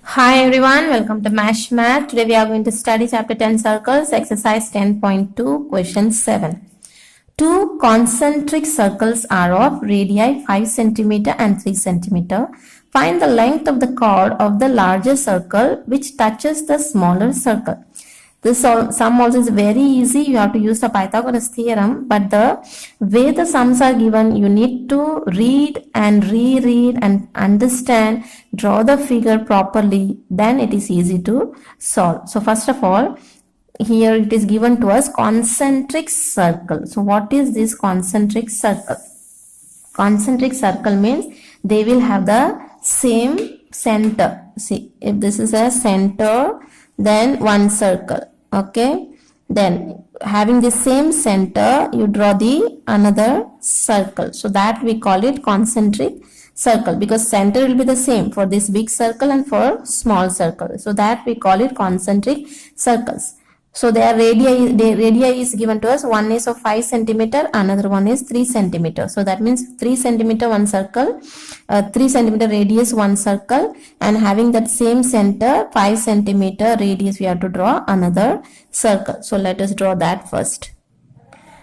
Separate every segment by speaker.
Speaker 1: Hi everyone, welcome to MASH Math. Today we are going to study chapter 10 circles, exercise 10.2, question 7. Two concentric circles are of radii 5 cm and 3 cm. Find the length of the chord of the larger circle which touches the smaller circle. This sum also is very easy. You have to use the Pythagoras theorem, but the way the sums are given, you need to read and reread and understand, draw the figure properly, then it is easy to solve. So first of all, here it is given to us concentric circle. So what is this concentric circle? Concentric circle means they will have the same center. See, if this is a center, then one circle. Okay, then having the same center, you draw the another circle. So that we call it concentric circle, because center will be the same for this big circle and for small circle. So that we call it concentric circles. So their radii is given to us. One is of 5 cm, another one is 3 cm. So that means 3 cm one circle, 3 cm radius one circle, and having that same center 5 cm radius, we have to draw another circle. So let us draw that first.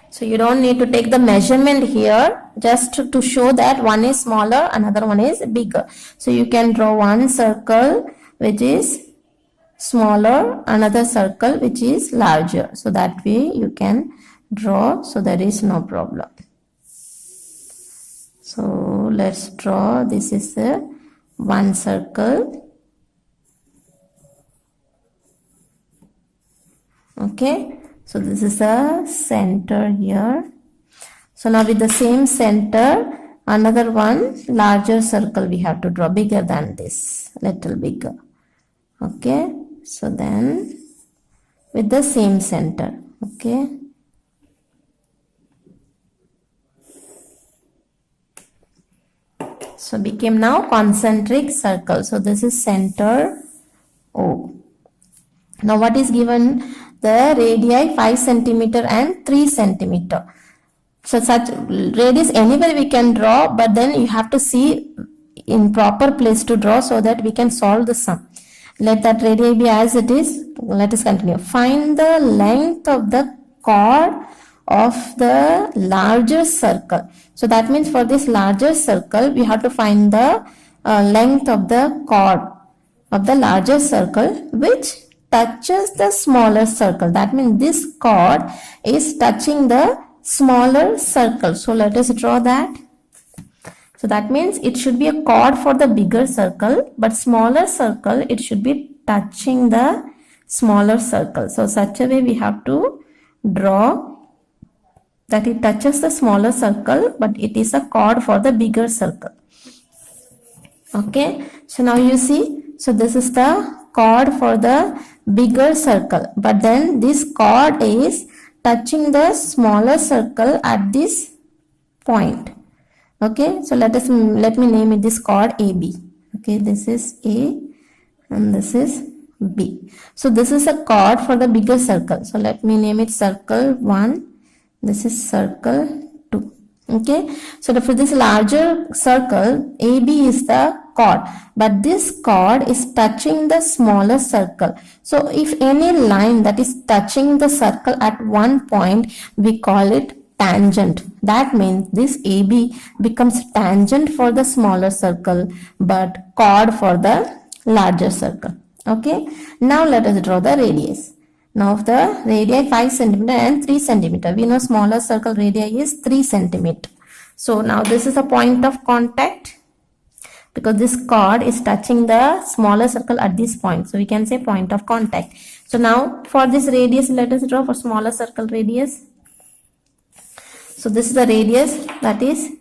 Speaker 1: So you don't need to take the measurement here, just to show that one is smaller, another one is bigger. So you can draw one circle which is smaller, another circle which is larger. So that way you can draw, so there is no problem. So let's draw. This is the one circle. Okay, so this is the center here. So now with the same center, another one larger circle we have to draw, bigger than this, little bigger. Okay, so then with the same center. Okay, so became now concentric circle. So this is center O. Now what is given? The radii 5 cm and 3 cm. So such radius anywhere we can draw, but then you have to see in proper place to draw so that we can solve the sum. Let that radii be as it is. Let us continue. Find the length of the chord of the larger circle. So that means for this larger circle, we have to find the length of the chord of the larger circle which touches the smaller circle. That means this chord is touching the smaller circle. So let us draw that. So that means it should be a chord for the bigger circle, but smaller circle, it should be touching the smaller circle. So such a way we have to draw that it touches the smaller circle, but it is a chord for the bigger circle. Okay, so now you see, so this is the chord for the bigger circle, but then this chord is touching the smaller circle at this point. Okay, so let me name it this chord AB. Okay, this is A and this is B. So this is a chord for the bigger circle. So let me name it circle 1. This is circle 2. Okay, so for this larger circle, AB is the chord, but this chord is touching the smaller circle. So if any line that is touching the circle at one point, we call it tangent. That means this AB becomes tangent for the smaller circle, but chord for the larger circle. Okay, now let us draw the radius. Now the radii 5 cm and 3 cm. We know smaller circle radii is 3 cm. So now this is a point of contact, because this chord is touching the smaller circle at this point. So we can say point of contact. So now for this radius, let us draw for smaller circle radius. So this is the radius, that is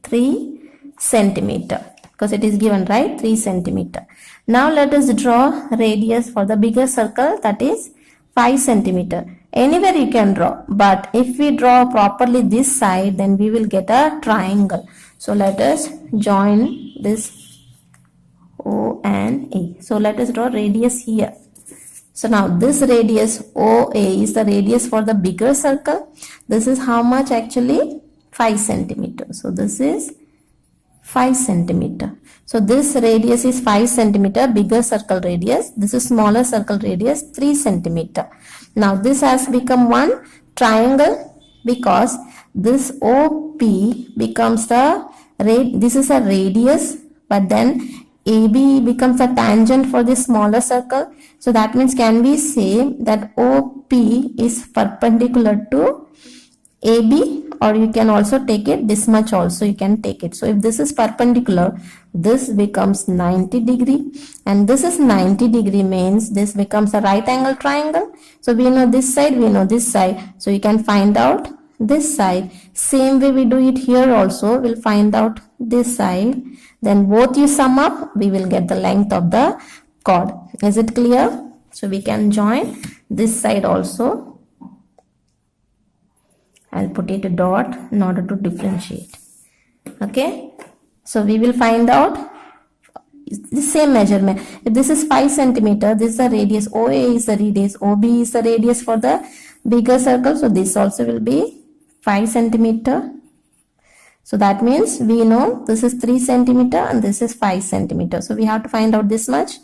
Speaker 1: 3 cm, because it is given, right, 3 cm. Now let us draw radius for the bigger circle, that is 5 cm. Anywhere you can draw, but if we draw properly this side, then we will get a triangle. So let us join this O and A. So let us draw radius here. So now this radius OA is the radius for the bigger circle. This is how much actually? 5 cm. So this is 5 centimeter. So this radius is 5 centimeter, bigger circle radius. This is smaller circle radius, 3 centimeter. Now this has become one triangle because this OP becomes the this is a radius, but then AB becomes a tangent for this smaller circle. So that means can we say that OP is perpendicular to AB, or you can also take it this much also you can take it. So if this is perpendicular, this becomes 90 degree, and this is 90 degree means this becomes a right angle triangle. So we know this side, we know this side, so you can find out this side. Same way we do it here also, we'll find out this side, then both you sum up, we will get the length of the chord. Is it clear? So we can join this side also. I'll put it a dot in order to differentiate. Okay, so we will find out the same measurement. If this is 5 centimeter, this is the radius, OA is the radius, OB is the radius for the bigger circle, so this also will be 5 centimeter. So that means we know this is 3 centimeter and this is 5 centimeter. So we have to find out this much.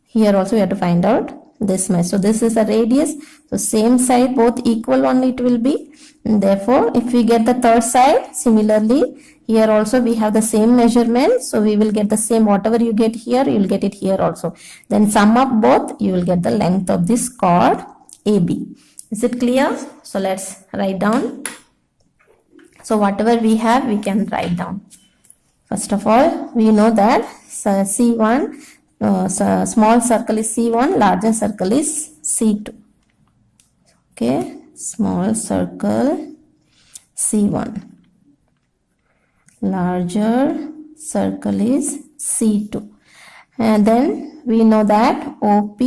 Speaker 1: Here also we have to find out this much. So this is the radius. So same side, both equal only it will be. And therefore, if we get the third side, similarly, here also we have the same measurement. So we will get the same, whatever you get here, you will get it here also. Then sum up both, you will get the length of this chord AB. Is it clear? So let's write down. So whatever we have, we can write down. First of all, we know that C1, small circle is C1, larger circle is C2. Okay, small circle C1, larger circle is C2. And then we know that OP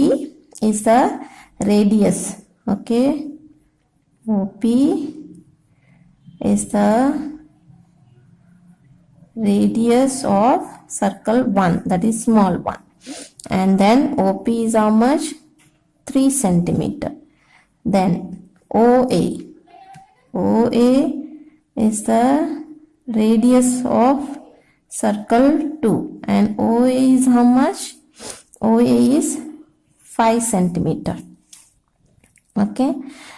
Speaker 1: is the radius. Okay, OP is the radius of circle 1, that is small one. And then OP is how much? 3 centimeter. Then OA is the radius of circle 2, and OA is how much? OA is 5 centimeter. Okay,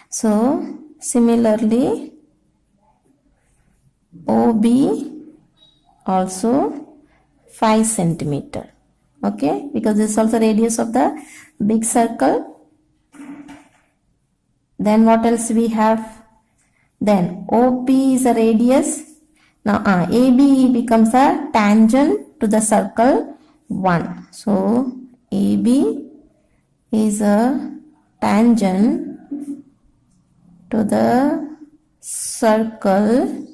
Speaker 1: so similarly OB also 5 centimeter. Okay, because this is also radius of the big circle. Then what else we have? Then OP is a radius. Now AB becomes a tangent to the circle 1. So AB is a tangent to the circle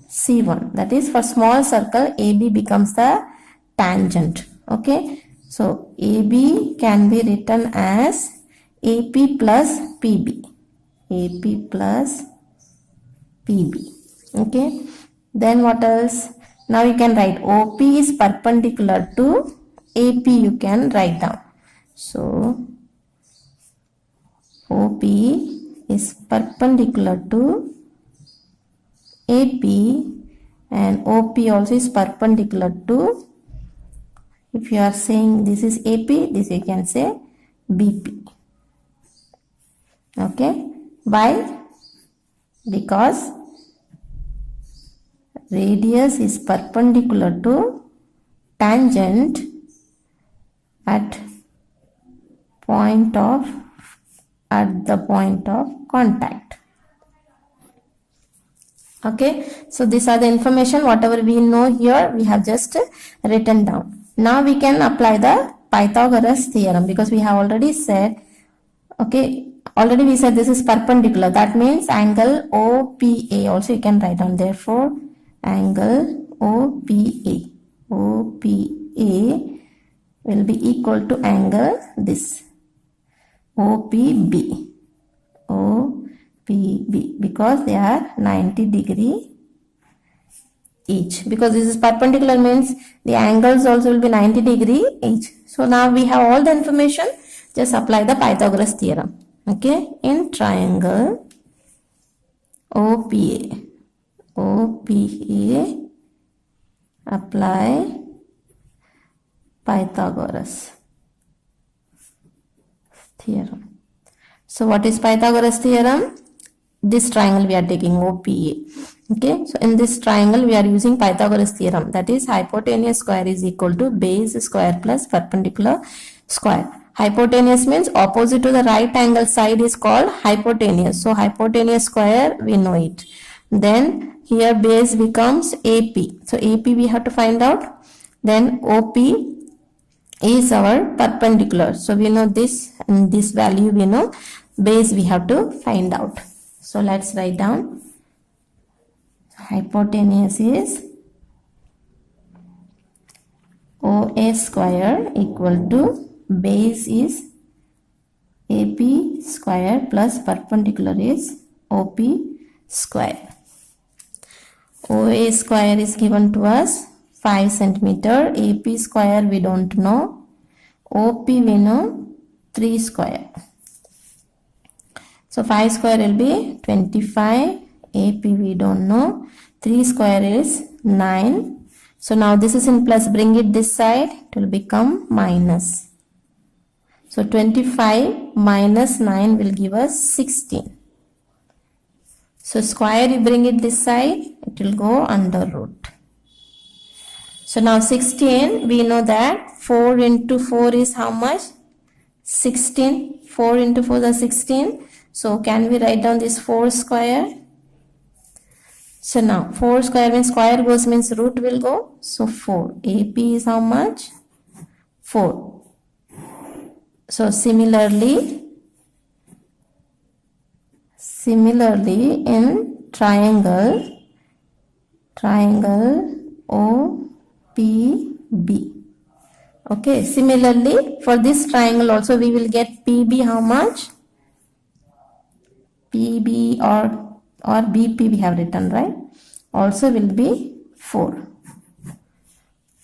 Speaker 1: C1. That is, for small circle, AB becomes the tangent. Okay, so AB can be written as AP plus PB. AP plus PB. Okay, then what else? Now you can write OP is perpendicular to AP, you can write down. So OP is perpendicular to AP, and OP also is perpendicular to, if you are saying this is AP, this you can say BP. Okay, why? Because radius is perpendicular to tangent at the point of contact. Okay, so these are the information, whatever we know here, we have just written down. Now we can apply the Pythagoras theorem, because we have already said, okay, already we said this is perpendicular. That means angle OPA also you can write down. Therefore, angle OPA will be equal to angle this OPB. OPB, because they are 90 degree each. Because this is perpendicular means the angles also will be 90 degree each. So now we have all the information. Just apply the Pythagoras theorem. Okay, in triangle OPA apply Pythagoras theorem. So what is Pythagoras theorem? This triangle we are taking OPA. Okay, so in this triangle we are using Pythagoras theorem, that is hypotenuse square is equal to base square plus perpendicular square. Hypotenuse means opposite to the right angle side is called hypotenuse. So hypotenuse square, we know it. Then here base becomes AP. So AP we have to find out. Then OP is our perpendicular. So we know this, and this value we know. Base we have to find out. So let's write down. Hypotenuse is OA square equal to base is AP square plus perpendicular is OP square. OA square is given to us 5 centimeter. AP square we don't know. OP we know 3 square. So 5 square will be 25. AP we don't know. 3 square is 9. So now this is in plus. Bring it this side. It will become minus. So 25 minus 9 will give us 16. So square you bring it this side. It will go under root. So now 16, we know that 4 into 4 is how much? 16. 4 into 4 is 16. So can we write down this 4 square? So now 4 square means square goes means root will go. So 4. AP is how much? 4. So similarly in triangle OPB. Okay, similarly for this triangle also we will get PB how much? PB or BP we have written, right? Also will be 4.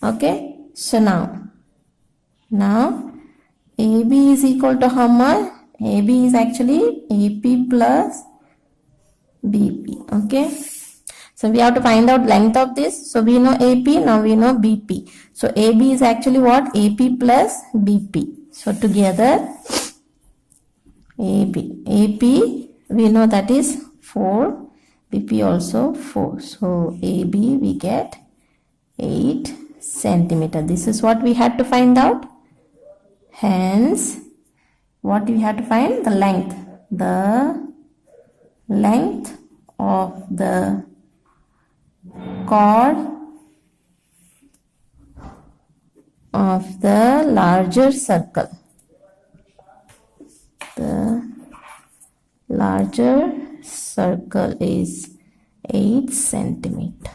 Speaker 1: Okay, so now AB is equal to how much? AB is actually AP plus BP. Okay, so we have to find out length of this. So we know AP, now we know BP. So AB is actually what? AP plus BP. So together AP we know that is 4, BP also 4. So AB we get 8 centimeter. This is what we had to find out. Hence, what we have to find? The length. The length of the chord of the larger circle. The larger circle is 8 centimeter.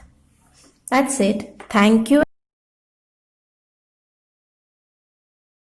Speaker 1: That's it. Thank you.